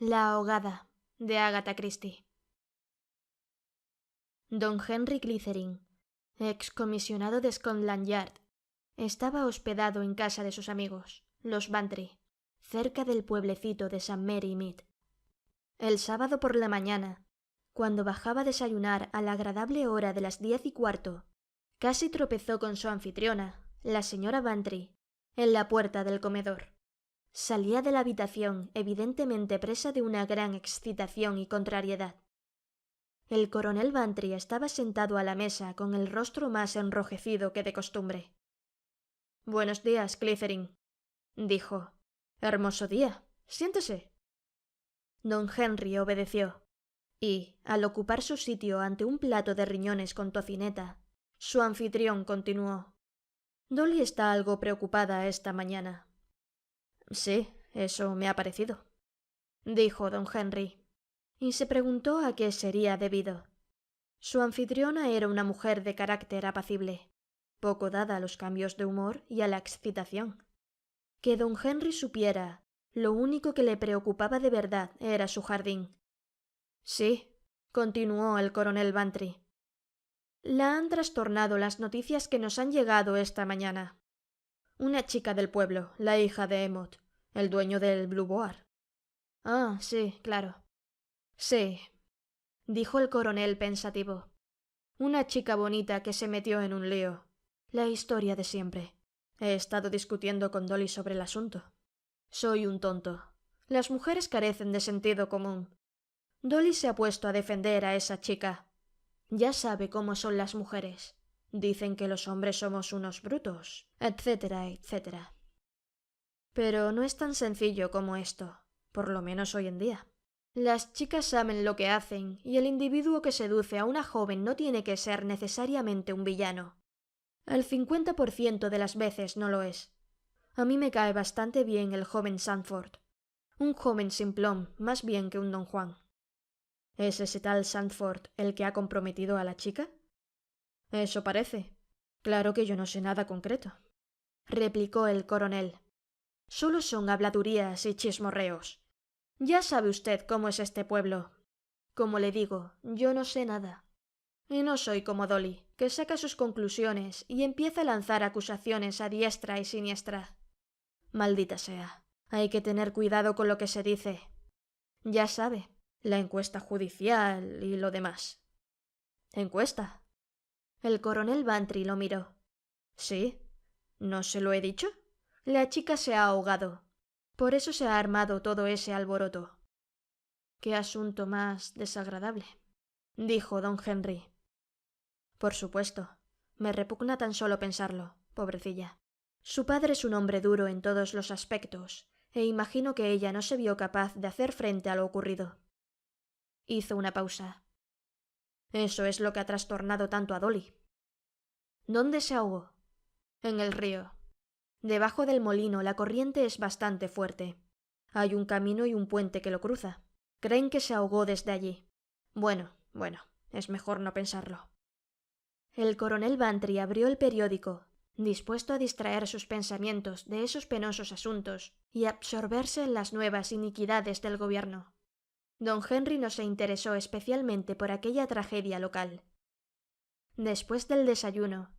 La ahogada, de Agatha Christie. Don Henry Glycerin, excomisionado de Scotland Yard, estaba hospedado en casa de sus amigos, los Bantry, cerca del pueblecito de St. Mary Mead. El sábado por la mañana, cuando bajaba a desayunar a la agradable hora de las 10:15, casi tropezó con su anfitriona, la señora Bantry, en la puerta del comedor. Salía de la habitación evidentemente presa de una gran excitación y contrariedad. El coronel Bantry estaba sentado a la mesa con el rostro más enrojecido que de costumbre. «Buenos días, Glycerin», dijo. «Hermoso día. Siéntese». Don Henry obedeció, y, al ocupar su sitio ante un plato de riñones con tocineta, su anfitrión continuó. «Dolly está algo preocupada esta mañana». «Sí, eso me ha parecido», dijo don Henry, y se preguntó a qué sería debido. Su anfitriona era una mujer de carácter apacible, poco dada a los cambios de humor y a la excitación. Que don Henry supiera, lo único que le preocupaba de verdad era su jardín. «Sí», continuó el coronel Bantry. «La han trastornado las noticias que nos han llegado esta mañana. Una chica del pueblo, la hija de Emmott, el dueño del Blue Boar». «Ah, sí, claro». «Sí», dijo el coronel pensativo. «Una chica bonita que se metió en un lío. La historia de siempre. He estado discutiendo con Dolly sobre el asunto. Soy un tonto. Las mujeres carecen de sentido común. Dolly se ha puesto a defender a esa chica. Ya sabe cómo son las mujeres. Dicen que los hombres somos unos brutos, etcétera, etcétera. Pero no es tan sencillo como esto, por lo menos hoy en día. Las chicas saben lo que hacen, y el individuo que seduce a una joven no tiene que ser necesariamente un villano. El 50% de las veces no lo es. A mí me cae bastante bien el joven Sandford. Un joven simplón, más bien que un don Juan. ¿Es ese tal Sandford el que ha comprometido a la chica? Eso parece. Claro que yo no sé nada concreto, replicó el coronel. Solo son habladurías y chismorreos. Ya sabe usted cómo es este pueblo. Como le digo, yo no sé nada. Y no soy como Dolly, que saca sus conclusiones y empieza a lanzar acusaciones a diestra y siniestra. Maldita sea, hay que tener cuidado con lo que se dice. Ya sabe, la encuesta judicial y lo demás. ¿Encuesta? El coronel Bantry lo miró. Sí, ¿no se lo he dicho? La chica se ha ahogado. Por eso se ha armado todo ese alboroto. Qué asunto más desagradable, dijo don Henry. Por supuesto, me repugna tan solo pensarlo, pobrecilla. Su padre es un hombre duro en todos los aspectos, e imagino que ella no se vio capaz de hacer frente a lo ocurrido. Hizo una pausa. Eso es lo que ha trastornado tanto a Dolly. ¿Dónde se ahogó? En el río. Debajo del molino la corriente es bastante fuerte. Hay un camino y un puente que lo cruza. Creen que se ahogó desde allí. Bueno, es mejor no pensarlo. El coronel Bantry abrió el periódico, dispuesto a distraer sus pensamientos de esos penosos asuntos y absorberse en las nuevas iniquidades del gobierno. Don Henry no se interesó especialmente por aquella tragedia local. Después del desayuno,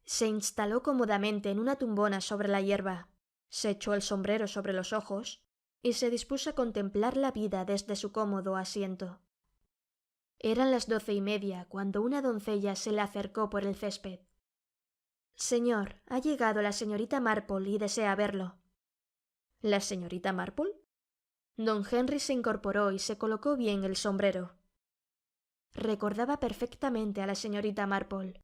se instaló cómodamente en una tumbona sobre la hierba, se echó el sombrero sobre los ojos y se dispuso a contemplar la vida desde su cómodo asiento. Eran las 12:30 cuando una doncella se le acercó por el césped. «Señor, ha llegado la señorita Marple y desea verlo». ¿La señorita Marple? Don Henry se incorporó y se colocó bien el sombrero. Recordaba perfectamente a la señorita Marple,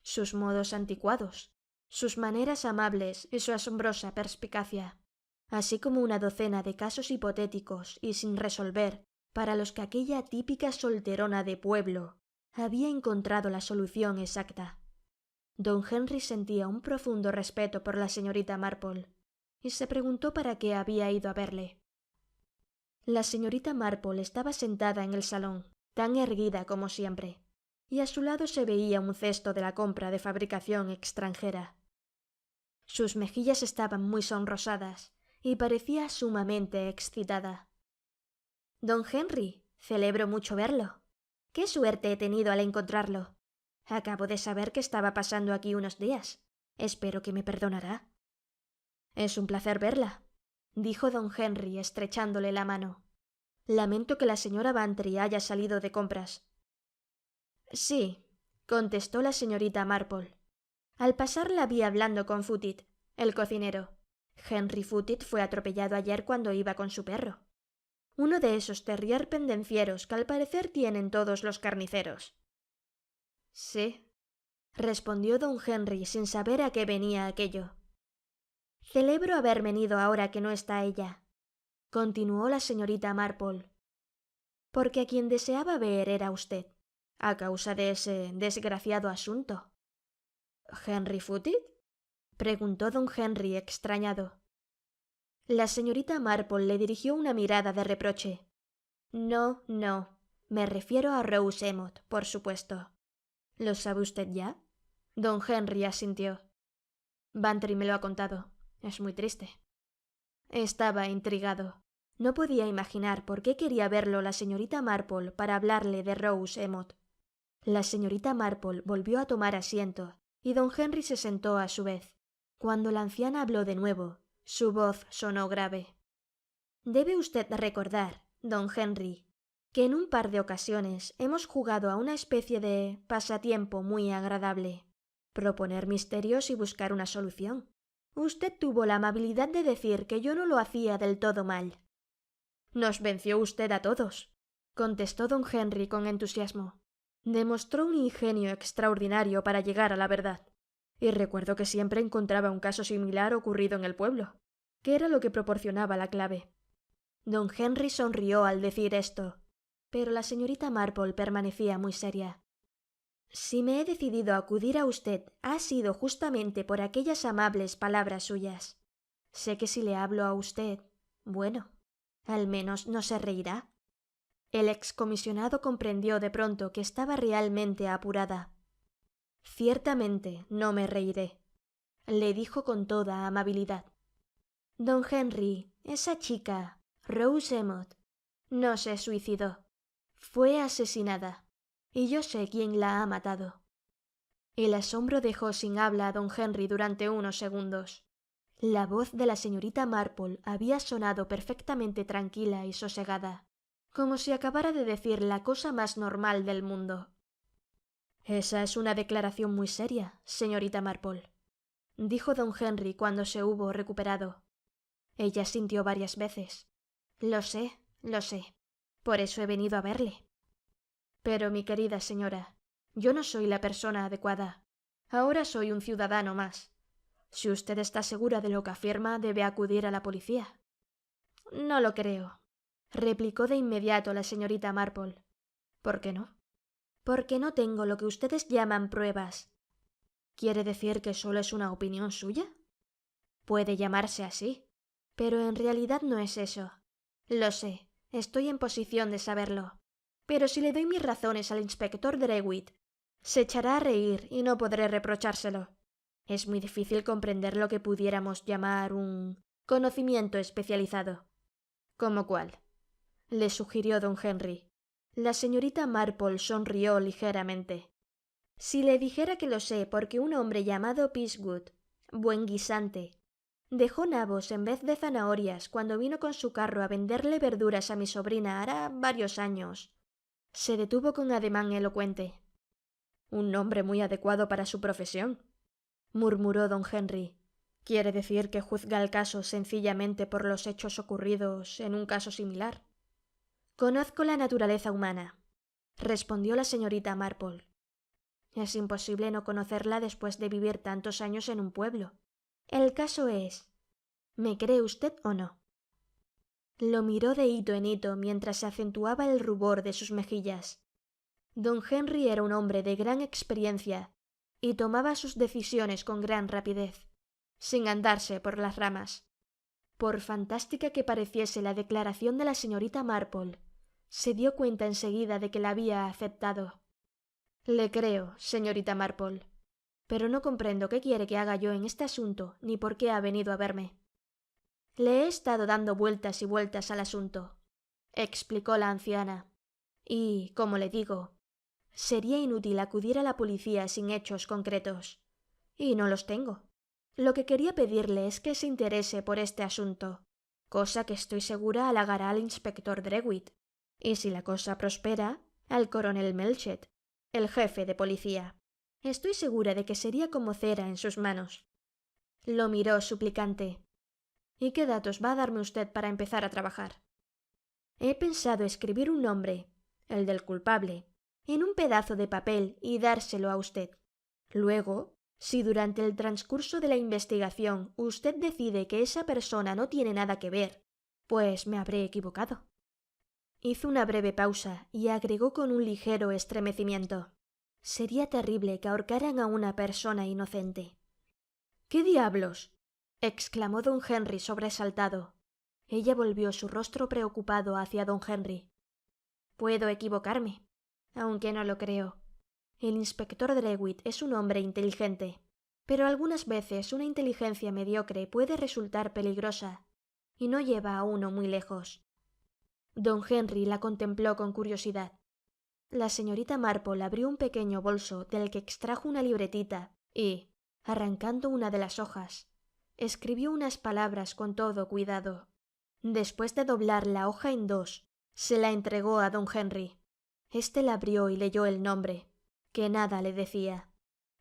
sus modos anticuados, sus maneras amables y su asombrosa perspicacia, así como una docena de casos hipotéticos y sin resolver para los que aquella típica solterona de pueblo había encontrado la solución exacta. Don Henry sentía un profundo respeto por la señorita Marple y se preguntó para qué había ido a verle. La señorita Marple estaba sentada en el salón, tan erguida como siempre, y a su lado se veía un cesto de la compra de fabricación extranjera. Sus mejillas estaban muy sonrosadas y parecía sumamente excitada. Don Henry, celebro mucho verlo. Qué suerte he tenido al encontrarlo. Acabo de saber que estaba pasando aquí unos días. Espero que me perdonará. Es un placer verla, dijo don Henry estrechándole la mano. Lamento que la señora Bantry haya salido de compras. Sí, contestó la señorita Marple. Al pasar la vi hablando con Footit, el cocinero. Henry Footit fue atropellado ayer cuando iba con su perro. Uno de esos terrier pendencieros que al parecer tienen todos los carniceros. Sí, respondió don Henry sin saber a qué venía aquello. Celebro haber venido ahora que no está ella, continuó la señorita Marple, porque a quien deseaba ver era usted, a causa de ese desgraciado asunto. ¿Henry Footit? Preguntó don Henry extrañado. La señorita Marple le dirigió una mirada de reproche. No, me refiero a Rose Emmet, por supuesto. ¿Lo sabe usted ya? Don Henry asintió. Bantry me lo ha contado. Es muy triste. Estaba intrigado. No podía imaginar por qué quería verlo la señorita Marple para hablarle de Rose Emmet. La señorita Marple volvió a tomar asiento y don Henry se sentó a su vez. Cuando la anciana habló de nuevo, su voz sonó grave. Debe usted recordar, don Henry, que en un par de ocasiones hemos jugado a una especie de pasatiempo muy agradable. Proponer misterios y buscar una solución. Usted tuvo la amabilidad de decir que yo no lo hacía del todo mal. Nos venció usted a todos, contestó don Henry con entusiasmo. Demostró un ingenio extraordinario para llegar a la verdad. Y recuerdo que siempre encontraba un caso similar ocurrido en el pueblo, que era lo que proporcionaba la clave. Don Henry sonrió al decir esto, pero la señorita Marple permanecía muy seria. Si me he decidido a acudir a usted ha sido justamente por aquellas amables palabras suyas. Sé que si le hablo a usted, bueno, al menos no se reirá. El excomisionado comprendió de pronto que estaba realmente apurada. Ciertamente no me reiré, le dijo con toda amabilidad. Don Henry, esa chica, Rose Emmet, no se suicidó. Fue asesinada, y yo sé quién la ha matado. El asombro dejó sin habla a don Henry durante unos segundos. La voz de la señorita Marple había sonado perfectamente tranquila y sosegada, como si acabara de decir la cosa más normal del mundo. Esa es una declaración muy seria, señorita Marple, dijo don Henry cuando se hubo recuperado. Ella sintió varias veces. Lo sé. Por eso he venido a verle. Pero, mi querida señora, yo no soy la persona adecuada. Ahora soy un ciudadano más. Si usted está segura de lo que afirma, debe acudir a la policía. No lo creo, replicó de inmediato la señorita Marple. ¿Por qué no? Porque no tengo lo que ustedes llaman pruebas. ¿Quiere decir que solo es una opinión suya? Puede llamarse así, pero en realidad no es eso. Lo sé, estoy en posición de saberlo. Pero si le doy mis razones al inspector Drewitt, se echará a reír y no podré reprochárselo. Es muy difícil comprender lo que pudiéramos llamar un conocimiento especializado. ¿Cómo cuál? Le sugirió don Henry. La señorita Marple sonrió ligeramente. Si le dijera que lo sé porque un hombre llamado Peacewood, buen guisante, dejó nabos en vez de zanahorias cuando vino con su carro a venderle verduras a mi sobrina hará varios años. Se detuvo con ademán elocuente. Un nombre muy adecuado para su profesión, murmuró don Henry. ¿Quiere decir que juzga el caso sencillamente por los hechos ocurridos en un caso similar? Conozco la naturaleza humana, respondió la señorita Marple. Es imposible no conocerla después de vivir tantos años en un pueblo. El caso es, ¿me cree usted o no? Lo miró de hito en hito mientras se acentuaba el rubor de sus mejillas. Don Henry era un hombre de gran experiencia y tomaba sus decisiones con gran rapidez, sin andarse por las ramas. Por fantástica que pareciese la declaración de la señorita Marple, se dio cuenta enseguida de que la había aceptado. Le creo, señorita Marple, pero no comprendo qué quiere que haga yo en este asunto ni por qué ha venido a verme. Le he estado dando vueltas y vueltas al asunto. explicó la anciana. Y, como le digo, sería inútil acudir a la policía sin hechos concretos. Y no los tengo. Lo que quería pedirle es que se interese por este asunto, cosa que estoy segura halagará al inspector Drewitt, y si la cosa prospera, al coronel Melchett, el jefe de policía. Estoy segura de que sería como cera en sus manos. Lo miró suplicante. ¿Y qué datos va a darme usted para empezar a trabajar? He pensado escribir un nombre, el del culpable, en un pedazo de papel y dárselo a usted. Luego, si durante el transcurso de la investigación usted decide que esa persona no tiene nada que ver, pues me habré equivocado. Hizo una breve pausa y agregó con un ligero estremecimiento. Sería terrible que ahorcaran a una persona inocente. ¿Qué diablos? Exclamó don Henry sobresaltado. Ella volvió su rostro preocupado hacia don Henry. Puedo equivocarme, aunque no lo creo. El inspector Drewitt es un hombre inteligente, pero algunas veces una inteligencia mediocre puede resultar peligrosa y no lleva a uno muy lejos. Don Henry la contempló con curiosidad. La señorita Marple abrió un pequeño bolso del que extrajo una libretita y, arrancando una de las hojas, escribió unas palabras con todo cuidado. Después de doblar la hoja en dos, se la entregó a don Henry. Este la abrió y leyó el nombre, que nada le decía,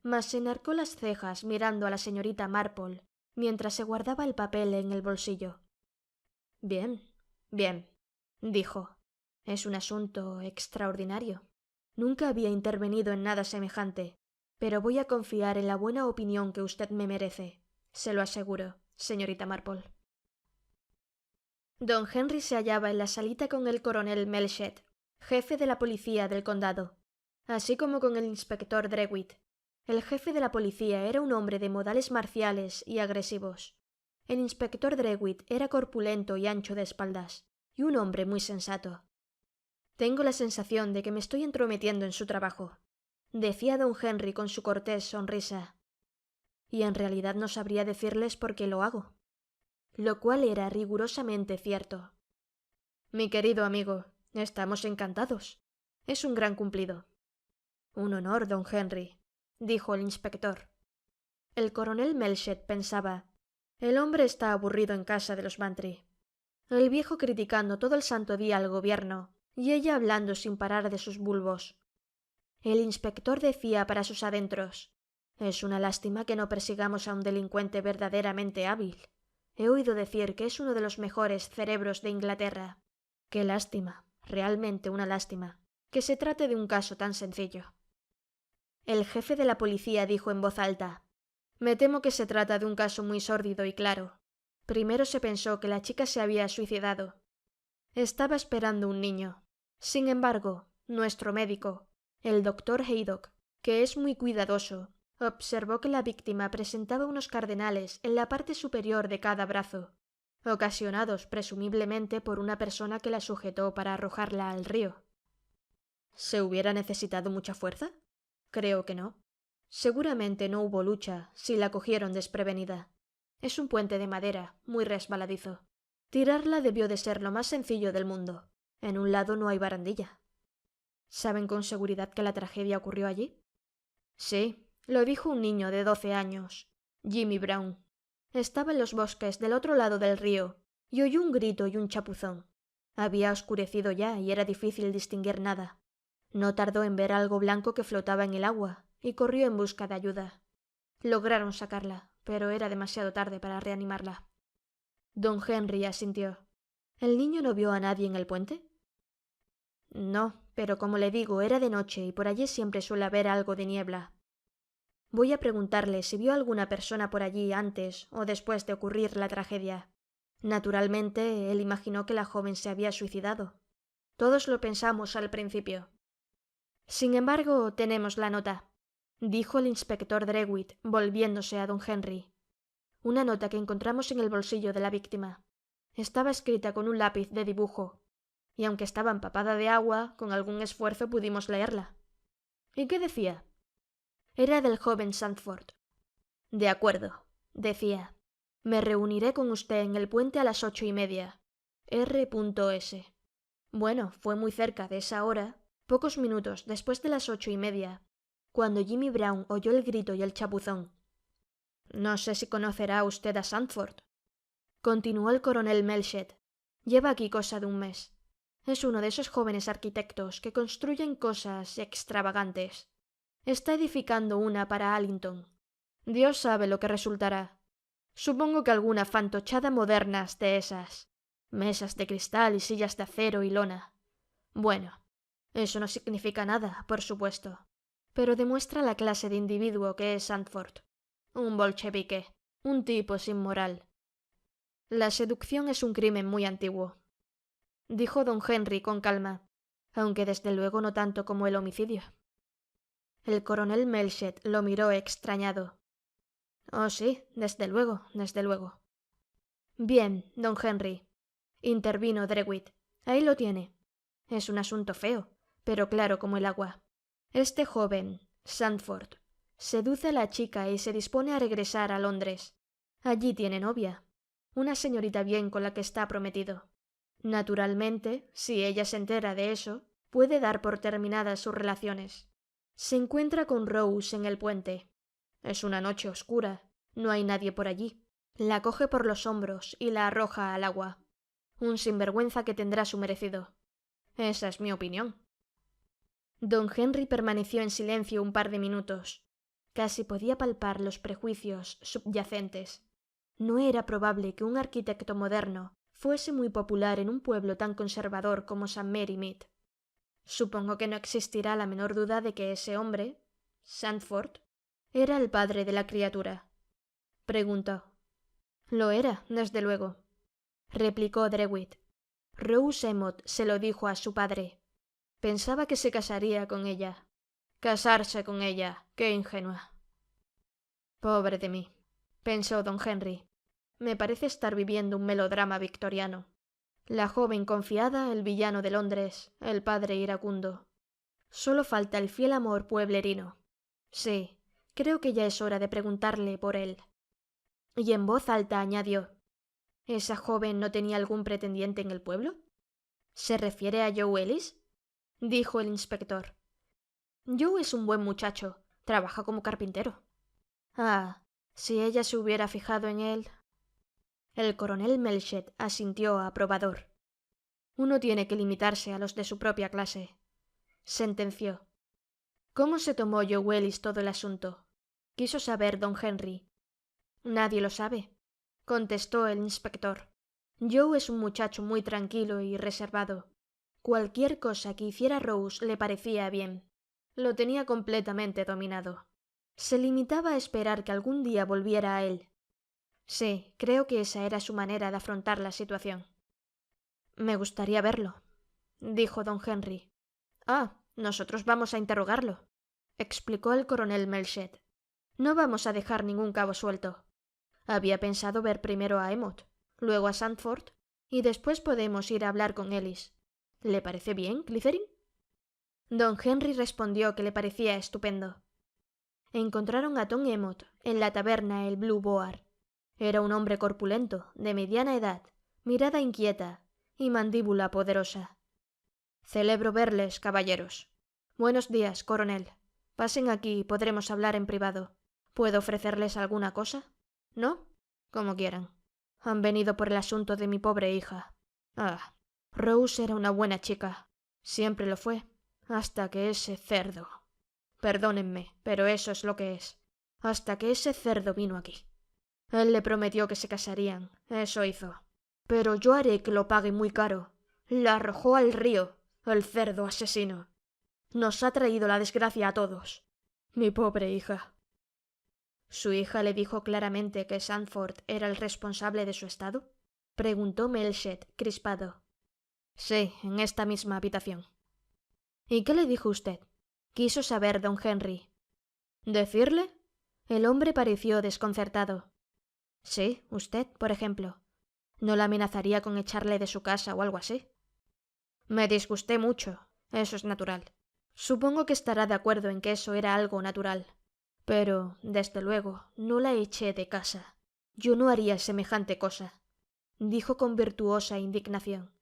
mas se enarcó las cejas mirando a la señorita Marple mientras se guardaba el papel en el bolsillo. Bien, bien, dijo. Es un asunto extraordinario. Nunca había intervenido en nada semejante, pero voy a confiar en la buena opinión que usted me merece. Se lo aseguro, señorita Marple. Don Henry se hallaba en la salita con el coronel Melchett, jefe de la policía del condado, así como con el inspector Drewitt. El jefe de la policía era un hombre de modales marciales y agresivos. El inspector Drewitt era corpulento y ancho de espaldas, y un hombre muy sensato. Tengo la sensación de que me estoy entrometiendo en su trabajo, decía don Henry con su cortés sonrisa. Y en realidad no sabría decirles por qué lo hago. Lo cual era rigurosamente cierto. Mi querido amigo, estamos encantados. Es un gran cumplido. Un honor, don Henry, dijo el inspector. El coronel Melchett pensaba, el hombre está aburrido en casa de los Bantry. El viejo criticando todo el santo día al gobierno y ella hablando sin parar de sus bulbos. El inspector decía para sus adentros, es una lástima que no persigamos a un delincuente verdaderamente hábil. He oído decir que es uno de los mejores cerebros de Inglaterra. Qué lástima, realmente una lástima, que se trate de un caso tan sencillo. El jefe de la policía dijo en voz alta, me temo que se trata de un caso muy sórdido y claro. Primero se pensó que la chica se había suicidado. Estaba esperando un niño. Sin embargo, nuestro médico, el doctor Haydock, que es muy cuidadoso, observó que la víctima presentaba unos cardenales en la parte superior de cada brazo, ocasionados presumiblemente por una persona que la sujetó para arrojarla al río. ¿Se hubiera necesitado mucha fuerza? Creo que no. Seguramente no hubo lucha si la cogieron desprevenida. Es un puente de madera, muy resbaladizo. Tirarla debió de ser lo más sencillo del mundo. En un lado no hay barandilla. ¿Saben con seguridad que la tragedia ocurrió allí? Sí, lo dijo un niño de 12 años, Jimmy Brown. Estaba en los bosques del otro lado del río y oyó un grito y un chapuzón. Había oscurecido ya y era difícil distinguir nada. No tardó en ver algo blanco que flotaba en el agua y corrió en busca de ayuda. Lograron sacarla, pero era demasiado tarde para reanimarla. Don Henry asintió. ¿El niño no vio a nadie en el puente? No, pero como le digo, era de noche y por allí siempre suele haber algo de niebla. Voy a preguntarle si vio a alguna persona por allí antes o después de ocurrir la tragedia. Naturalmente, él imaginó que la joven se había suicidado. Todos lo pensamos al principio. Sin embargo, tenemos la nota, dijo el inspector Drewitt, volviéndose a don Henry. Una nota que encontramos en el bolsillo de la víctima. Estaba escrita con un lápiz de dibujo, y aunque estaba empapada de agua, con algún esfuerzo pudimos leerla. ¿Y qué decía? Era del joven Sandford. De acuerdo, decía. Me reuniré con usted en el puente a las 8:30. R.S. Bueno, fue muy cerca de esa hora, pocos minutos después de las 8:30, cuando Jimmy Brown oyó el grito y el chapuzón. No sé si conocerá usted a Sandford. Continuó el coronel Melchett. Lleva aquí cosa de un mes. Es uno de esos jóvenes arquitectos que construyen cosas extravagantes. Está edificando una para Allington. Dios sabe lo que resultará. Supongo que alguna fantochada modernas de esas. Mesas de cristal y sillas de acero y lona. Bueno, eso no significa nada, por supuesto, pero demuestra la clase de individuo que es Sandford. Un bolchevique, un tipo sin moral. La seducción es un crimen muy antiguo, dijo don Henry con calma, aunque desde luego no tanto como el homicidio. El coronel Melchett lo miró extrañado. Oh, sí, desde luego, desde luego. Bien, don Henry, intervino Drewitt. Ahí lo tiene. Es un asunto feo, pero claro como el agua. Este joven, Sandford, seduce a la chica y se dispone a regresar a Londres. Allí tiene novia, una señorita bien con la que está prometido. Naturalmente, si ella se entera de eso, puede dar por terminadas sus relaciones. Se encuentra con Rose en el puente. Es una noche oscura, no hay nadie por allí. La coge por los hombros y la arroja al agua. Un sinvergüenza que tendrá su merecido. Esa es mi opinión. Don Henry permaneció en silencio un par de minutos. Casi podía palpar los prejuicios subyacentes. No era probable que un arquitecto moderno fuese muy popular en un pueblo tan conservador como St. Mary Mead. Supongo que no existirá la menor duda de que ese hombre, Sandford, era el padre de la criatura. Preguntó. Lo era, desde luego, replicó Drewitt. Rose Emmet se lo dijo a su padre. Pensaba que se casaría con ella. Casarse con ella, qué ingenua. Pobre de mí, pensó don Henry. Me parece estar viviendo un melodrama victoriano. La joven confiada, el villano de Londres, el padre iracundo. Solo falta el fiel amor pueblerino. Sí, creo que ya es hora de preguntarle por él. Y en voz alta añadió: ¿Esa joven no tenía algún pretendiente en el pueblo? ¿Se refiere a Joe Ellis? Dijo el inspector. Joe es un buen muchacho, trabaja como carpintero. Ah, si ella se hubiera fijado en él. El coronel Melchett asintió aprobador. Uno tiene que limitarse a los de su propia clase, sentenció. ¿Cómo se tomó Joe Ellis todo el asunto? Quiso saber don Henry. Nadie lo sabe, contestó el inspector. Joe es un muchacho muy tranquilo y reservado. Cualquier cosa que hiciera Rose le parecía bien. Lo tenía completamente dominado. Se limitaba a esperar que algún día volviera a él. Sí, creo que esa era su manera de afrontar la situación. Me gustaría verlo, dijo don Henry. Ah, nosotros vamos a interrogarlo, explicó el coronel Melchett. No vamos a dejar ningún cabo suelto. Había pensado ver primero a Emmet, luego a Sandford, y después podemos ir a hablar con Ellis. ¿Le parece bien, Clithering? Don Henry respondió que le parecía estupendo. Encontraron a Tom Emmet en la taberna El Blue Boar. Era un hombre corpulento, de mediana edad, mirada inquieta y mandíbula poderosa. Celebro verles, caballeros. Buenos días, coronel. Pasen aquí y podremos hablar en privado. ¿Puedo ofrecerles alguna cosa? ¿No? Como quieran. Han venido por el asunto de mi pobre hija. Ah, Rose era una buena chica. Siempre lo fue. Hasta que ese cerdo. Perdónenme, pero eso es lo que es. Hasta que ese cerdo vino aquí. Él le prometió que se casarían. Eso hizo. Pero yo haré que lo pague muy caro. La arrojó al río, el cerdo asesino. Nos ha traído la desgracia a todos. Mi pobre hija. ¿Su hija le dijo claramente que Sandford era el responsable de su estado? Preguntó Melchett, crispado. Sí, en esta misma habitación. ¿Y qué le dijo usted? Quiso saber don Henry. ¿Decirle? El hombre pareció desconcertado. Sí, usted, por ejemplo. ¿No la amenazaría con echarle de su casa o algo así? Me disgusté mucho. Eso es natural. Supongo que estará de acuerdo en que eso era algo natural. Pero, desde luego, no la eché de casa. Yo no haría semejante cosa, dijo con virtuosa indignación.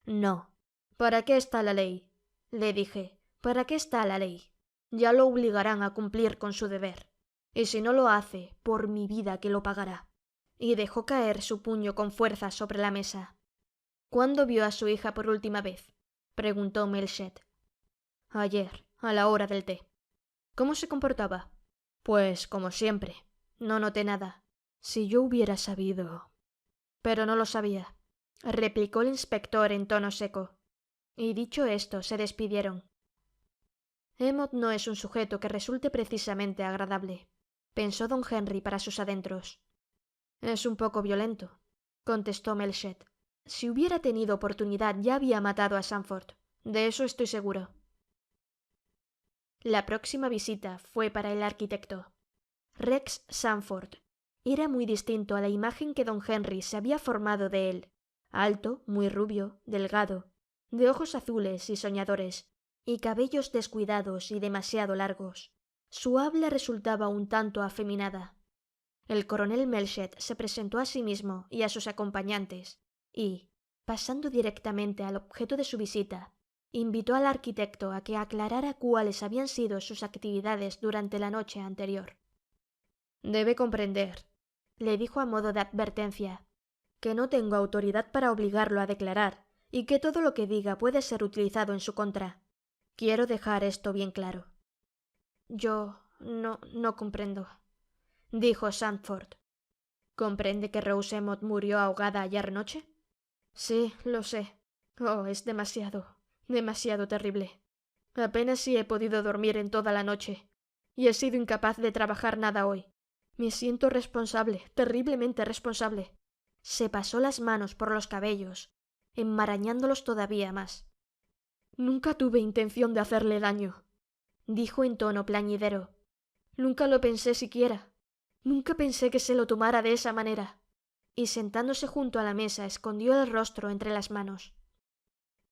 No, ¿Para qué está la ley? Le dije. ¿Para qué está la ley? Ya lo obligarán a cumplir con su deber. Y si no lo hace, por mi vida que lo pagará. Y dejó caer su puño con fuerza sobre la mesa. ¿Cuándo vio a su hija por última vez? Preguntó Melchett. Ayer, a la hora del té. ¿Cómo se comportaba? Pues como siempre. No noté nada. Si yo hubiera sabido. Pero no lo sabía, replicó el inspector en tono seco. Y dicho esto, se despidieron. Emmott no es un sujeto que resulte precisamente agradable, pensó don Henry para sus adentros. Es un poco violento, contestó Melchett. Si hubiera tenido oportunidad ya había matado a Sandford. De eso estoy seguro. La próxima visita fue para el arquitecto. Rex Sandford era muy distinto a la imagen que don Henry se había formado de él. Alto, muy rubio, delgado, de ojos azules y soñadores, y cabellos descuidados y demasiado largos. Su habla resultaba un tanto afeminada. El coronel Melchett se presentó a sí mismo y a sus acompañantes, y, pasando directamente al objeto de su visita, invitó al arquitecto a que aclarara cuáles habían sido sus actividades durante la noche anterior. Debe comprender, le dijo a modo de advertencia, que no tengo autoridad para obligarlo a declarar, y que todo lo que diga puede ser utilizado en su contra. Quiero dejar esto bien claro. Yo no comprendo, dijo Sandford. ¿Comprende que Rose Emmott murió ahogada ayer noche? Sí, lo sé. Oh, es demasiado terrible. Apenas si he podido dormir en toda la noche, y he sido incapaz de trabajar nada hoy. Me siento responsable, terriblemente responsable. Se pasó las manos por los cabellos, enmarañándolos todavía más. Nunca tuve intención de hacerle daño, dijo en tono plañidero. Nunca lo pensé siquiera. Nunca pensé que se lo tomara de esa manera. Y sentándose junto a la mesa escondió el rostro entre las manos.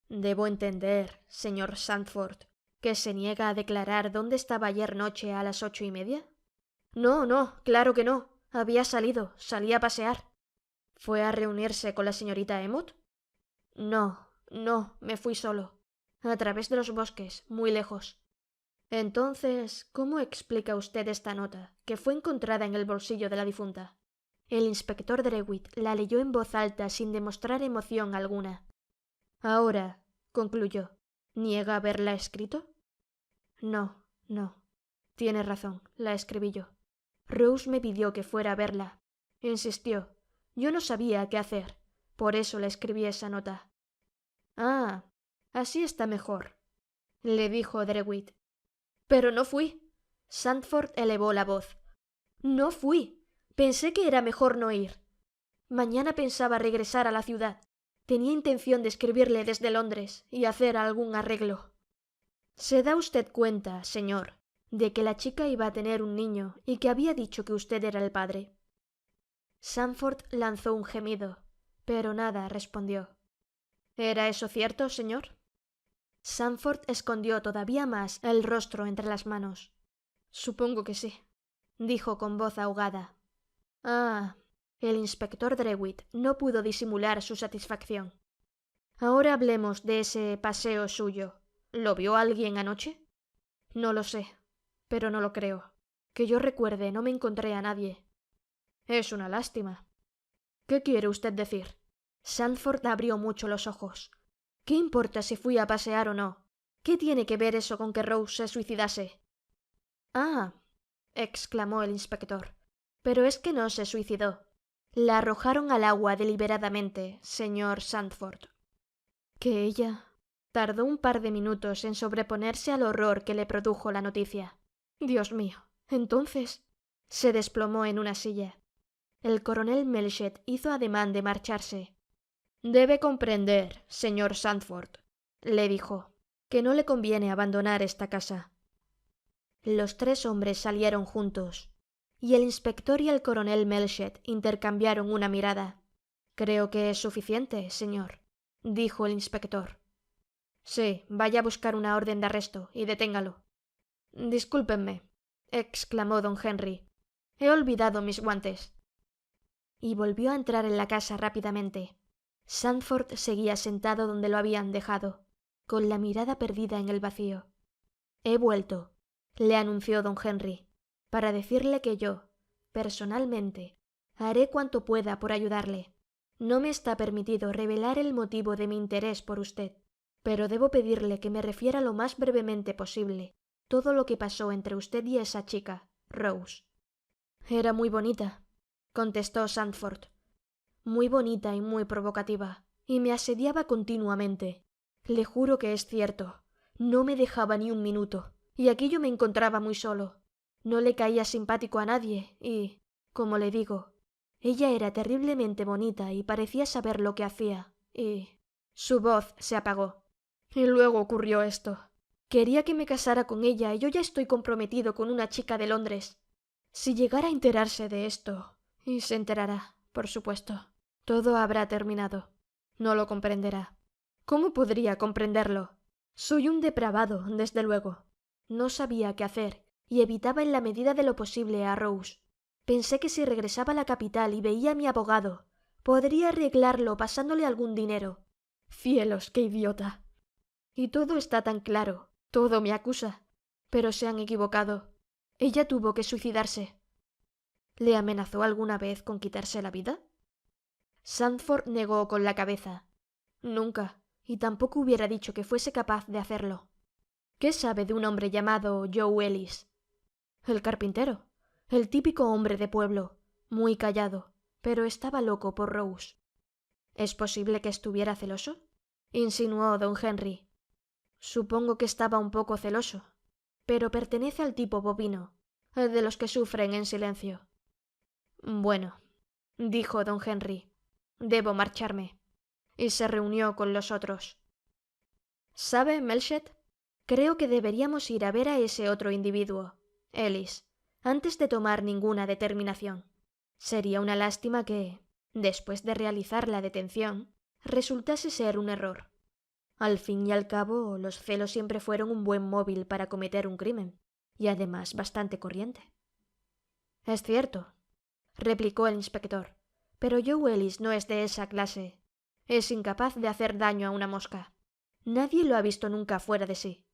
Debo entender, señor Sandford, que se niega a declarar dónde estaba ayer noche a las 8:30. No, claro que no. Salí a pasear. ¿Fue a reunirse con la señorita Emmott? No, me fui solo. A través de los bosques, muy lejos. Entonces, ¿cómo explica usted esta nota, que fue encontrada en el bolsillo de la difunta? El inspector Drewitt la leyó en voz alta sin demostrar emoción alguna. Ahora, concluyó, ¿niega haberla escrito? No. Tiene razón, la escribí yo. Rose me pidió que fuera a verla. Insistió. Yo no sabía qué hacer. Por eso le escribí esa nota. Ah, así está mejor, le dijo Drewitt. Pero no fui. Sandford elevó la voz. No fui. Pensé que era mejor no ir. Mañana pensaba regresar a la ciudad. Tenía intención de escribirle desde Londres y hacer algún arreglo. ¿Se da usted cuenta, señor, de que la chica iba a tener un niño y que había dicho que usted era el padre? Sandford lanzó un gemido, pero nada respondió. ¿Era eso cierto, señor? Sandford escondió todavía más el rostro entre las manos. Supongo que sí, dijo con voz ahogada. Ah, el inspector Drewitt no pudo disimular su satisfacción. Ahora hablemos de ese paseo suyo. ¿Lo vio alguien anoche? No lo sé, pero no lo creo. Que yo recuerde, no me encontré a nadie. Es una lástima. ¿Qué quiere usted decir? Sandford abrió mucho los ojos. ¿Qué importa si fui a pasear o no? ¿Qué tiene que ver eso con que Rose se suicidase? Ah, exclamó el inspector. Pero es que no se suicidó. La arrojaron al agua deliberadamente, señor Sandford. Que ella... Tardó un par de minutos en sobreponerse al horror que le produjo la noticia. Dios mío. Entonces... Se desplomó en una silla. El coronel Melchett hizo ademán de marcharse. Debe comprender, señor Sandford, le dijo, que no le conviene abandonar esta casa. Los tres hombres salieron juntos, y el inspector y el coronel Melchett intercambiaron una mirada. Creo que es suficiente, señor, dijo el inspector. Sí, vaya a buscar una orden de arresto y deténgalo. Discúlpenme, exclamó don Henry. He olvidado mis guantes. Y volvió a entrar en la casa rápidamente. Sandford seguía sentado donde lo habían dejado, con la mirada perdida en el vacío. He vuelto, le anunció don Henry, para decirle que yo, personalmente, haré cuanto pueda por ayudarle. No me está permitido revelar el motivo de mi interés por usted, pero debo pedirle que me refiera lo más brevemente posible todo lo que pasó entre usted y esa chica, Rose. Era muy bonita, contestó Sandford. Muy bonita y muy provocativa, y me asediaba continuamente. Le juro que es cierto. No me dejaba ni un minuto, y aquí yo me encontraba muy solo. No le caía simpático a nadie, y, como le digo, ella era terriblemente bonita y parecía saber lo que hacía, y... Su voz se apagó. Y luego ocurrió esto. Quería que me casara con ella y yo ya estoy comprometido con una chica de Londres. Si llegara a enterarse de esto, y se enterará, por supuesto, todo habrá terminado. No lo comprenderá. ¿Cómo podría comprenderlo? Soy un depravado, desde luego. No sabía qué hacer y evitaba en la medida de lo posible a Rose. Pensé que si regresaba a la capital y veía a mi abogado, podría arreglarlo pasándole algún dinero. ¡Cielos, qué idiota! Y todo está tan claro. Todo me acusa. Pero se han equivocado. Ella tuvo que suicidarse. ¿Le amenazó alguna vez con quitarse la vida? Sandford negó con la cabeza. Nunca, y tampoco hubiera dicho que fuese capaz de hacerlo. ¿Qué sabe de un hombre llamado Joe Ellis? El carpintero, el típico hombre de pueblo, muy callado, pero estaba loco por Rose. ¿Es posible que estuviera celoso?, insinuó don Henry. Supongo que estaba un poco celoso, pero pertenece al tipo bovino, el de los que sufren en silencio. Bueno, dijo don Henry, debo marcharme. Y se reunió con los otros. ¿Sabe, Melchett? Creo que deberíamos ir a ver a ese otro individuo, Ellis, antes de tomar ninguna determinación. Sería una lástima que, después de realizar la detención, resultase ser un error. Al fin y al cabo, los celos siempre fueron un buen móvil para cometer un crimen, y además bastante corriente. Es cierto, replicó el inspector, pero Joe Ellis no es de esa clase. Es incapaz de hacer daño a una mosca. Nadie lo ha visto nunca fuera de sí.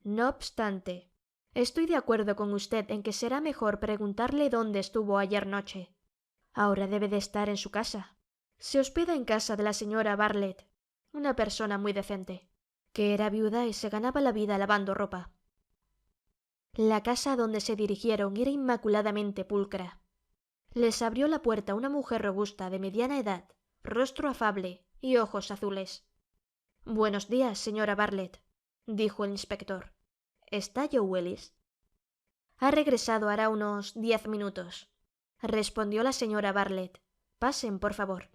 No obstante, estoy de acuerdo con usted en que será mejor preguntarle dónde estuvo ayer noche. Ahora debe de estar en su casa. Se hospeda en casa de la señora Bartlett, una persona muy decente, que era viuda y se ganaba la vida lavando ropa. La casa a donde se dirigieron era inmaculadamente pulcra. Les abrió la puerta una mujer robusta de mediana edad, rostro afable y ojos azules. Buenos días, señora Bartlett, dijo el inspector. ¿Está Joe Ellis? Ha regresado hará unos 10 minutos, respondió la señora Bartlett. Pasen, por favor.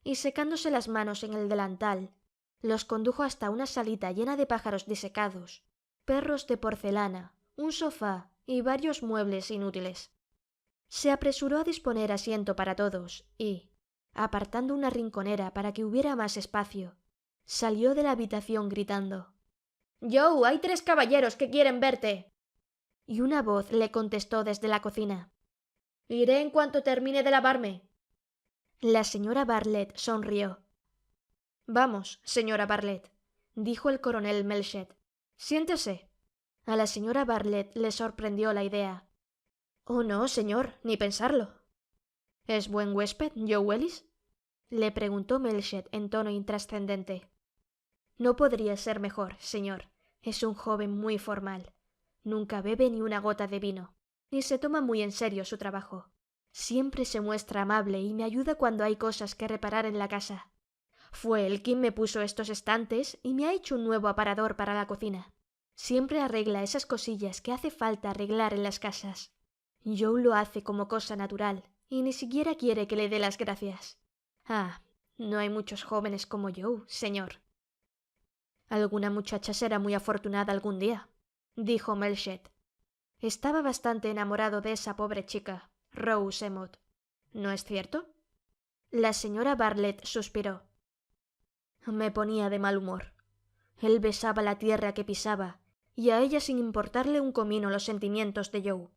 Y secándose las manos en el delantal, los condujo hasta una salita llena de pájaros disecados, perros de porcelana, un sofá y varios muebles inútiles. Se apresuró a disponer asiento para todos y, apartando una rinconera para que hubiera más espacio, salió de la habitación gritando: «Joe, hay 3 caballeros que quieren verte». Y una voz le contestó desde la cocina: «Iré en cuanto termine de lavarme». La señora Bartlett sonrió. «Vamos, señora Bartlett», dijo el coronel Melchett. «Siéntese». A la señora Bartlett le sorprendió la idea. «Oh, no, señor, ni pensarlo». «¿Es buen huésped, Joe Ellis?», le preguntó Melchett en tono intrascendente. «No podría ser mejor, señor. Es un joven muy formal. Nunca bebe ni una gota de vino, y se toma muy en serio su trabajo. Siempre se muestra amable y me ayuda cuando hay cosas que reparar en la casa. Fue él quien me puso estos estantes y me ha hecho un nuevo aparador para la cocina. Siempre arregla esas cosillas que hace falta arreglar en las casas. Joe lo hace como cosa natural y ni siquiera quiere que le dé las gracias. Ah, no hay muchos jóvenes como Joe, señor». «Alguna muchacha será muy afortunada algún día», dijo Melchett. «Estaba bastante enamorado de esa pobre chica, Rose Emmet. ¿No es cierto?» La señora Bartlett suspiró. «Me ponía de mal humor. Él besaba la tierra que pisaba, y a ella sin importarle un comino los sentimientos de Joe.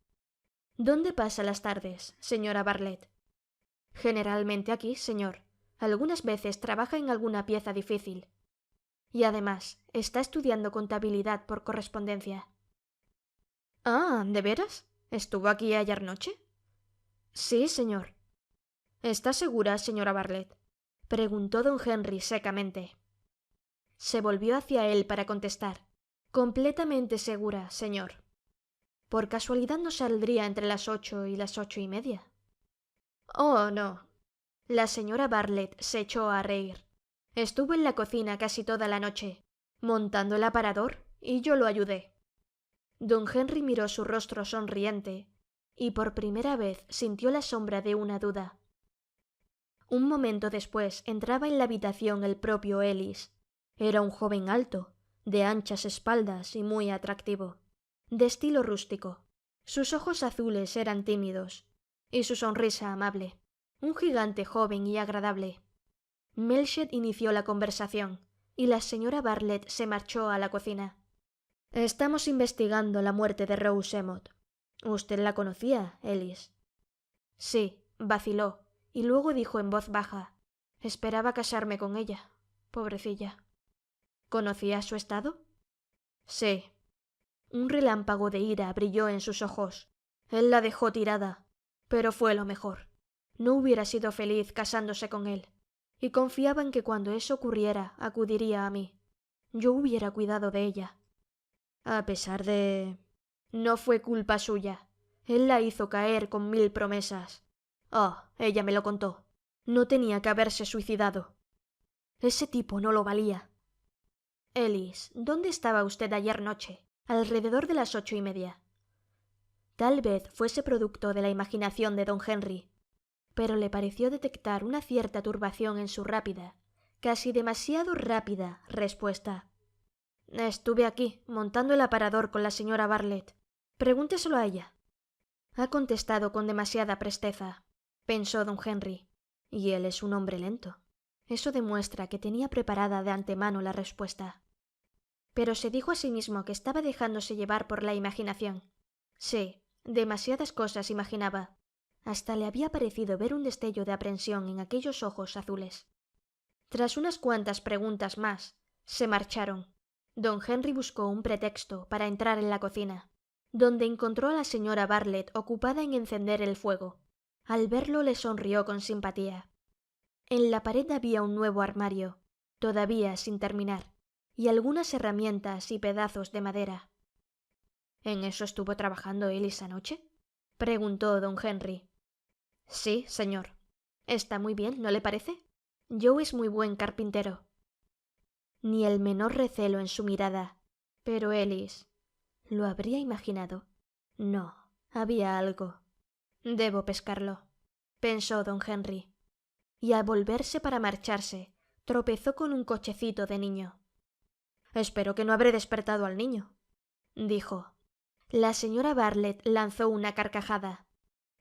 ¿Dónde pasa las tardes, señora Bartlett?» «Generalmente aquí, señor. Algunas veces trabaja en alguna pieza difícil». Y además, está estudiando contabilidad por correspondencia. Ah, ¿de veras? ¿Estuvo aquí ayer noche? Sí, señor. ¿Está segura, señora Bartlett? Preguntó don Henry secamente. Se volvió hacia él para contestar. Completamente segura, señor. ¿Por casualidad no saldría entre las 8 y las 8:30? Oh, no. La señora Bartlett se echó a reír. Estuvo en la cocina casi toda la noche, montando el aparador, y yo lo ayudé. Don Henry miró su rostro sonriente, y por primera vez sintió la sombra de una duda. Un momento después entraba en la habitación el propio Ellis. Era un joven alto, de anchas espaldas y muy atractivo, de estilo rústico. Sus ojos azules eran tímidos, y su sonrisa amable. Un gigante joven y agradable. Melchett inició la conversación, y la señora Bartlett se marchó a la cocina. Estamos investigando la muerte de Rose Emmott. ¿Usted la conocía, Ellis? Sí, vaciló, y luego dijo en voz baja: esperaba casarme con ella. Pobrecilla. ¿Conocía su estado? Sí. Un relámpago de ira brilló en sus ojos. Él la dejó tirada, pero fue lo mejor. No hubiera sido feliz casándose con él, y confiaba en que cuando eso ocurriera acudiría a mí. Yo hubiera cuidado de ella. A pesar de... No fue culpa suya. Él la hizo caer con 1000 promesas. Oh, ella me lo contó. No tenía que haberse suicidado. Ese tipo no lo valía. Ellis, ¿dónde estaba usted ayer noche? Alrededor de las 8:30. Tal vez fuese producto de la imaginación de don Henry, pero le pareció detectar una cierta turbación en su rápida, casi demasiado rápida, respuesta. Estuve aquí, montando el aparador con la señora Bartlett. Pregúnteselo a ella. Ha contestado con demasiada presteza, pensó don Henry, y él es un hombre lento. Eso demuestra que tenía preparada de antemano la respuesta. Pero se dijo a sí mismo que estaba dejándose llevar por la imaginación. Sí, demasiadas cosas imaginaba. Hasta le había parecido ver un destello de aprensión en aquellos ojos azules. Tras unas cuantas preguntas más, se marcharon. Don Henry buscó un pretexto para entrar en la cocina, donde encontró a la señora Bartlett ocupada en encender el fuego. Al verlo le sonrió con simpatía. En la pared había un nuevo armario, todavía sin terminar, y algunas herramientas y pedazos de madera. ¿En eso estuvo trabajando él esa noche? Preguntó don Henry. Sí, señor. Está muy bien, ¿no le parece? Joe es muy buen carpintero. Ni el menor recelo en su mirada. Pero Ellis... ¿Lo habría imaginado? No, había algo. Debo pescarlo, pensó don Henry. Y al volverse para marcharse, tropezó con un cochecito de niño. Espero que no habré despertado al niño, dijo. La señora Bartlett lanzó una carcajada.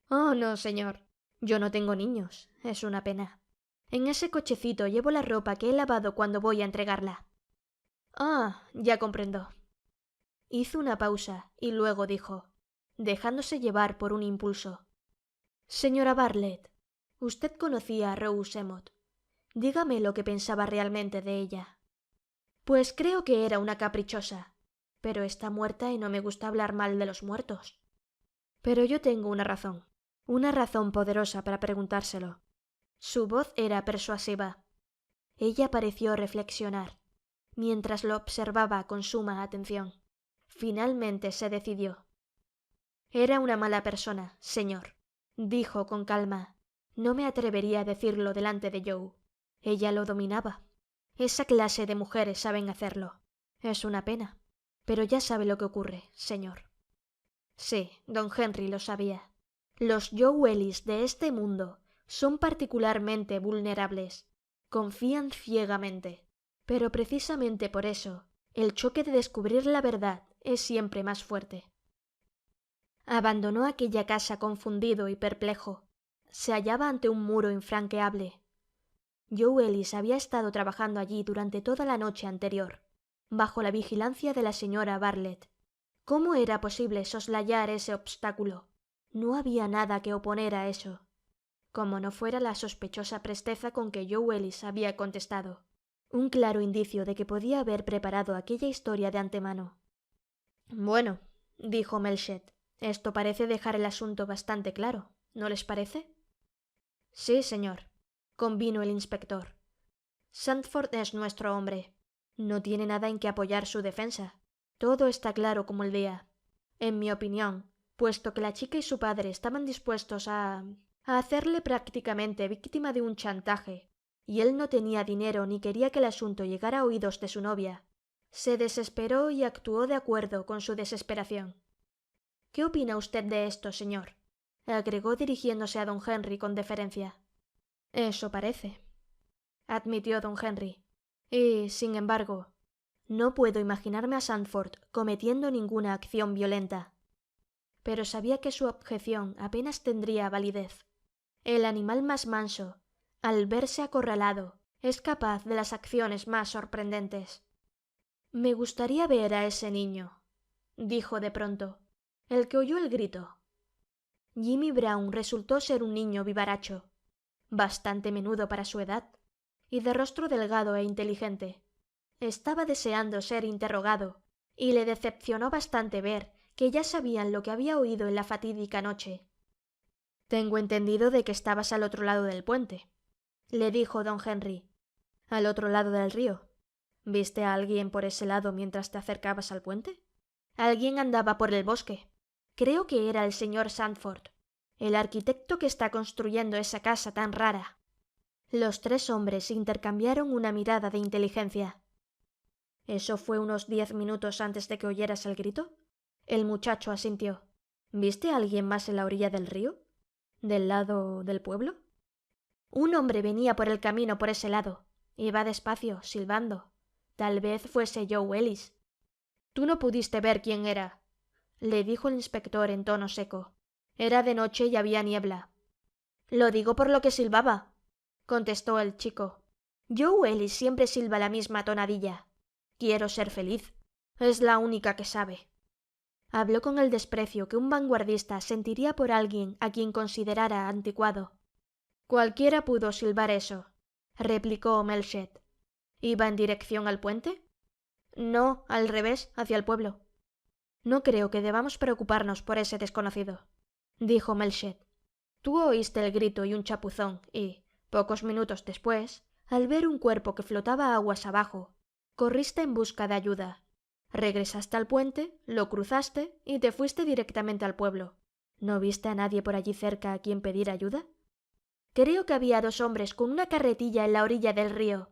Oh, no, señor. Yo no tengo niños. Es una pena. En ese cochecito llevo la ropa que he lavado cuando voy a entregarla. Ah, ya comprendo. Hizo una pausa y luego dijo, dejándose llevar por un impulso. Señora Bartlett, usted conocía a Rose Emmott. Dígame lo que pensaba realmente de ella. Pues creo que era una caprichosa, pero está muerta y no me gusta hablar mal de los muertos. Pero yo tengo una razón poderosa para preguntárselo. Su voz era persuasiva. Ella pareció reflexionar, mientras lo observaba con suma atención. Finalmente se decidió. Era una mala persona, señor, dijo con calma. No me atrevería a decirlo delante de Joe. Ella lo dominaba. Esa clase de mujeres saben hacerlo. Es una pena, pero ya sabe lo que ocurre, señor. Sí, don Henry lo sabía. Los Joe Ellis de este mundo son particularmente vulnerables. Confían ciegamente. Pero precisamente por eso, el choque de descubrir la verdad es siempre más fuerte. Abandonó aquella casa confundido y perplejo. Se hallaba ante un muro infranqueable. Joe Ellis había estado trabajando allí durante toda la noche anterior, bajo la vigilancia de la señora Bartlett. ¿Cómo era posible soslayar ese obstáculo? No había nada que oponer a eso. Como no fuera la sospechosa presteza con que Joe Ellis había contestado. un claro indicio de que podía haber preparado aquella historia de antemano. Bueno, dijo Melchett, esto parece dejar el asunto bastante claro, ¿no les parece? Sí, señor, convino el inspector. Sandford es nuestro hombre. No tiene nada en que apoyar su defensa. Todo está claro como el día. En mi opinión, puesto que la chica y su padre estaban dispuestos a hacerle prácticamente víctima de un chantaje, y él no tenía dinero ni quería que el asunto llegara a oídos de su novia, se desesperó y actuó de acuerdo con su desesperación. ¿Qué opina usted de esto, señor?, agregó dirigiéndose a don Henry con deferencia. Eso parece, admitió don Henry, y, sin embargo, no puedo imaginarme a Sandford cometiendo ninguna acción violenta. Pero sabía que su objeción apenas tendría validez. El animal más manso, al verse acorralado, es capaz de las acciones más sorprendentes. Me gustaría ver a ese niño, dijo de pronto, el que oyó el grito. Jimmy Brown resultó ser un niño vivaracho, bastante menudo para su edad, y de rostro delgado e inteligente. Estaba deseando ser interrogado, y le decepcionó bastante ver que ya sabían lo que había oído en la fatídica noche. Tengo entendido de que estabas al otro lado del puente, le dijo don Henry. ¿Al otro lado del río? ¿Viste a alguien por ese lado mientras te acercabas al puente? Alguien andaba por el bosque. Creo que era el señor Sandford, el arquitecto que está construyendo esa casa tan rara. Los tres hombres intercambiaron una mirada de inteligencia. ¿Eso fue unos 10 minutos antes de que oyeras el grito? El muchacho asintió. ¿Viste a alguien más en la orilla del río? ¿Del lado del pueblo? Un hombre venía por el camino por ese lado. Iba despacio, silbando. Tal vez fuese Joe Ellis. Tú no pudiste ver quién era, le dijo el inspector en tono seco. Era de noche y había niebla. Lo digo por lo que silbaba, contestó el chico. Joe Ellis siempre silba la misma tonadilla. Quiero ser feliz. Es la única que sabe. Habló con el desprecio que un vanguardista sentiría por alguien a quien considerara anticuado. Cualquiera pudo silbar eso, replicó Melchett. ¿Iba en dirección al puente? No, al revés, hacia el pueblo. No creo que debamos preocuparnos por ese desconocido, dijo Melchett. Tú oíste el grito y un chapuzón y, pocos minutos después, al ver un cuerpo que flotaba aguas abajo, corriste en busca de ayuda. Regresaste al puente, lo cruzaste y te fuiste directamente al pueblo. ¿No viste a nadie por allí cerca a quien pedir ayuda? Creo que había 2 hombres con una carretilla en la orilla del río.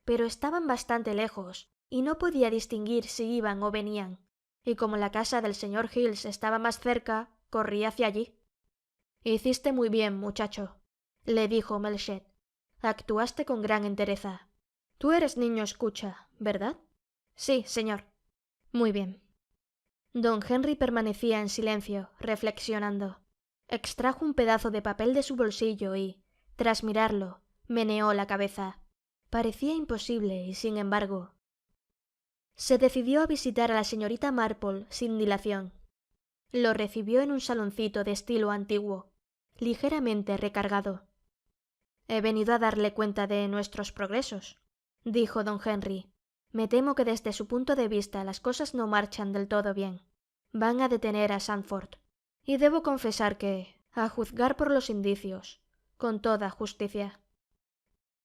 Pero estaban bastante lejos y no podía distinguir si iban o venían. Y como la casa del señor Hills estaba más cerca, corrí hacia allí. Hiciste muy bien, muchacho, le dijo Melchett. Actuaste con gran entereza. Tú eres niño escucha, ¿verdad? Sí, señor. Muy bien. Don Henry permanecía en silencio, reflexionando. Extrajo un pedazo de papel de su bolsillo y, tras mirarlo, meneó la cabeza. Parecía imposible y, sin embargo, se decidió a visitar a la señorita Marple sin dilación. Lo recibió en un saloncito de estilo antiguo, ligeramente recargado. He venido a darle cuenta de nuestros progresos, dijo don Henry. Me temo que desde su punto de vista las cosas no marchan del todo bien. Van a detener a Sandford. Y debo confesar que, a juzgar por los indicios, con toda justicia.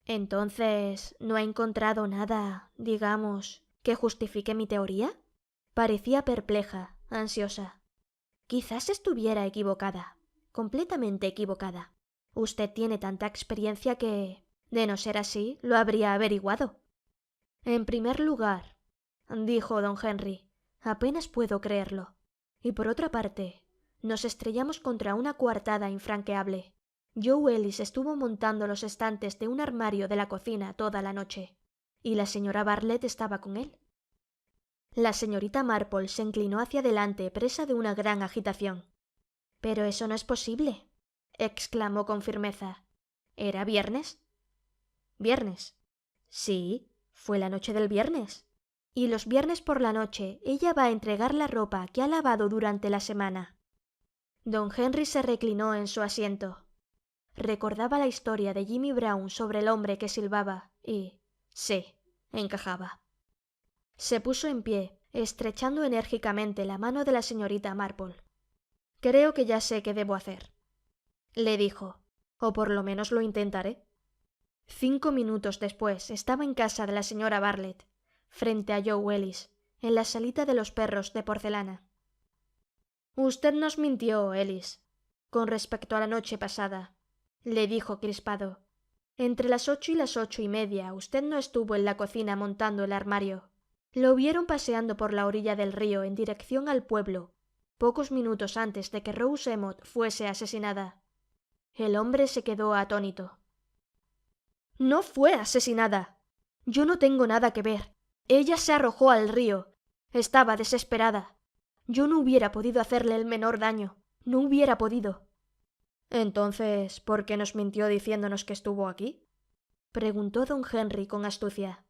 Entonces, ¿no ha encontrado nada, digamos, que justifique mi teoría? Parecía perpleja, ansiosa. Quizás estuviera equivocada, completamente equivocada. Usted tiene tanta experiencia que, de no ser así, lo habría averiguado. En primer lugar, dijo don Henry, apenas puedo creerlo. Y por otra parte, nos estrellamos contra una coartada infranqueable. Joe Ellis estuvo montando los estantes de un armario de la cocina toda la noche, y la señora Bartlett estaba con él. La señorita Marple se inclinó hacia adelante presa de una gran agitación. «Pero eso no es posible», exclamó con firmeza. «¿Era viernes?» «¿Viernes?» «Sí, fue la noche del viernes. Y los viernes por la noche ella va a entregar la ropa que ha lavado durante la semana». Don Henry se reclinó en su asiento. Recordaba la historia de Jimmy Brown sobre el hombre que silbaba y, Sí, encajaba. Se puso en pie, estrechando enérgicamente la mano de la señorita Marple. Creo que ya sé qué debo hacer, le dijo, o por lo menos lo intentaré. 5 minutos después estaba en casa de la señora Bartlett, frente a Joe Ellis, en la salita de los perros de porcelana. Usted nos mintió, Ellis, con respecto a la noche pasada, le dijo crispado. Entre las 8 y las 8:30 usted no estuvo en la cocina montando el armario. Lo vieron paseando por la orilla del río en dirección al pueblo, pocos minutos antes de que Rose Emmet fuese asesinada. El hombre se quedó atónito. No fue asesinada. Yo no tengo nada que ver. Ella se arrojó al río. Estaba desesperada. Yo no hubiera podido hacerle el menor daño. No hubiera podido. Entonces, ¿por qué nos mintió diciéndonos que estuvo aquí? Preguntó don Henry con astucia.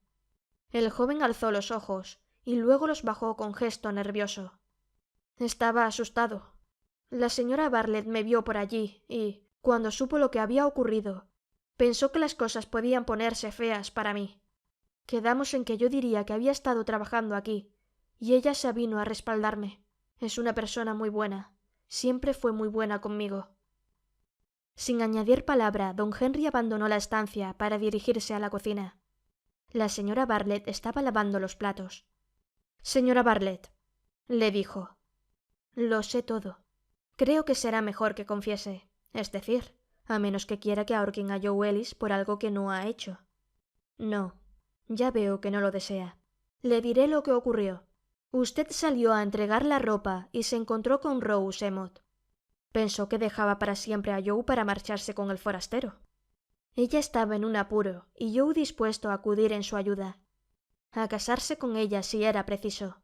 El joven alzó los ojos y luego los bajó con gesto nervioso. Estaba asustado. La señora Bartlett me vio por allí y, cuando supo lo que había ocurrido, pensó que las cosas podían ponerse feas para mí. Quedamos en que yo diría que había estado trabajando aquí, y ella se avino a respaldarme. Es una persona muy buena. Siempre fue muy buena conmigo. Sin añadir palabra, don Henry abandonó la estancia para dirigirse a la cocina. La señora Bartlett estaba lavando los platos. Señora Bartlett, le dijo, lo sé todo. Creo que será mejor que confiese, es decir, a menos que quiera que ahorquen a Joe Ellis por algo que no ha hecho. No, ya veo que no lo desea. Le diré lo que ocurrió. Usted salió a entregar la ropa y se encontró con Rose Emmet. Pensó que dejaba para siempre a Joe para marcharse con el forastero. Ella estaba en un apuro y Joe dispuesto a acudir en su ayuda, a casarse con ella si era preciso.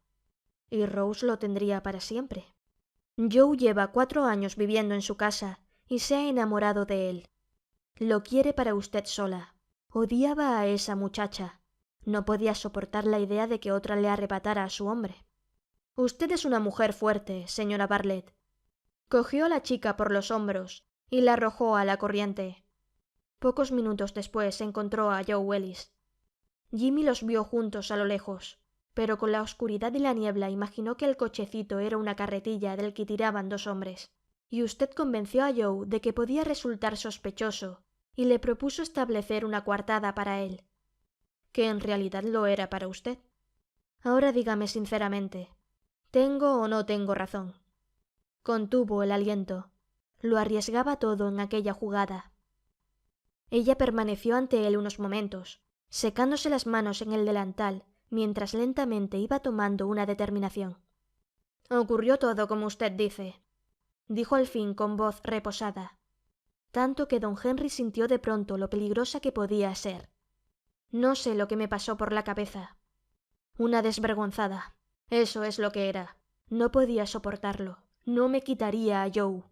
Y Rose lo tendría para siempre. Joe lleva 4 años viviendo en su casa y se ha enamorado de él. Lo quiere para usted sola. Odiaba a esa muchacha. No podía soportar la idea de que otra le arrebatara a su hombre. Usted es una mujer fuerte, señora Bartlett. Cogió a la chica por los hombros y la arrojó a la corriente. Pocos minutos después encontró a Joe Ellis. Jimmy los vio juntos a lo lejos, pero con la oscuridad y la niebla imaginó que el cochecito era una carretilla del que tiraban 2 hombres. Y usted convenció a Joe de que podía resultar sospechoso y le propuso establecer una coartada para él, que en realidad lo era para usted. Ahora dígame sinceramente, ¿tengo o no tengo razón? Contuvo el aliento. Lo arriesgaba todo en aquella jugada. Ella permaneció ante él unos momentos, secándose las manos en el delantal, mientras lentamente iba tomando una determinación. Ocurrió todo como usted dice, dijo al fin con voz reposada, tanto que don Henry sintió de pronto lo peligrosa que podía ser. No sé lo que me pasó por la cabeza. Una desvergonzada. Eso es lo que era. No podía soportarlo. No me quitaría a Joe.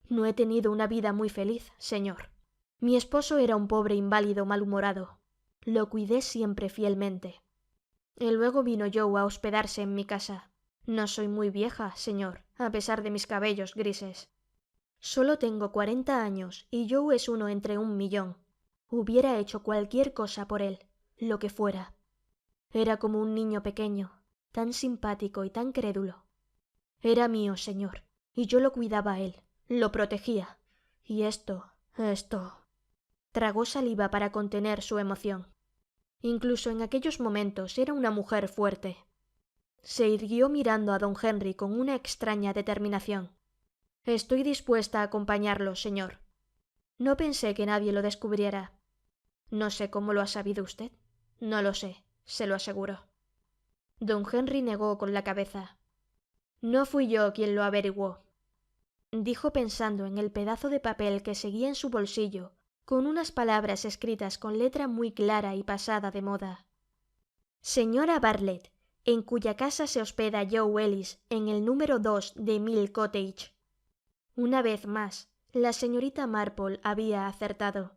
No he tenido una vida muy feliz, señor. Mi esposo era un pobre inválido malhumorado. Lo cuidé siempre fielmente. Y luego vino Joe a hospedarse en mi casa. No soy muy vieja, señor, a pesar de mis cabellos grises. Solo tengo 40 años y Joe es uno entre 1.000.000. Hubiera hecho cualquier cosa por él, lo que fuera. Era como un niño pequeño, tan simpático y tan crédulo. Era mío, señor, y yo lo cuidaba a él, lo protegía. Y esto... Tragó saliva para contener su emoción. Incluso en aquellos momentos era una mujer fuerte. Se irguió mirando a don Henry con una extraña determinación. Estoy dispuesta a acompañarlo, señor. No pensé que nadie lo descubriera. No sé cómo lo ha sabido usted. No lo sé, se lo aseguro. Don Henry negó con la cabeza. No fui yo quien lo averiguó, dijo pensando en el pedazo de papel que seguía en su bolsillo, con unas palabras escritas con letra muy clara y pasada de moda. Señora Bartlett, en cuya casa se hospeda Joe Ellis, en el número 2 de Mill Cottage. Una vez más, la señorita Marple había acertado.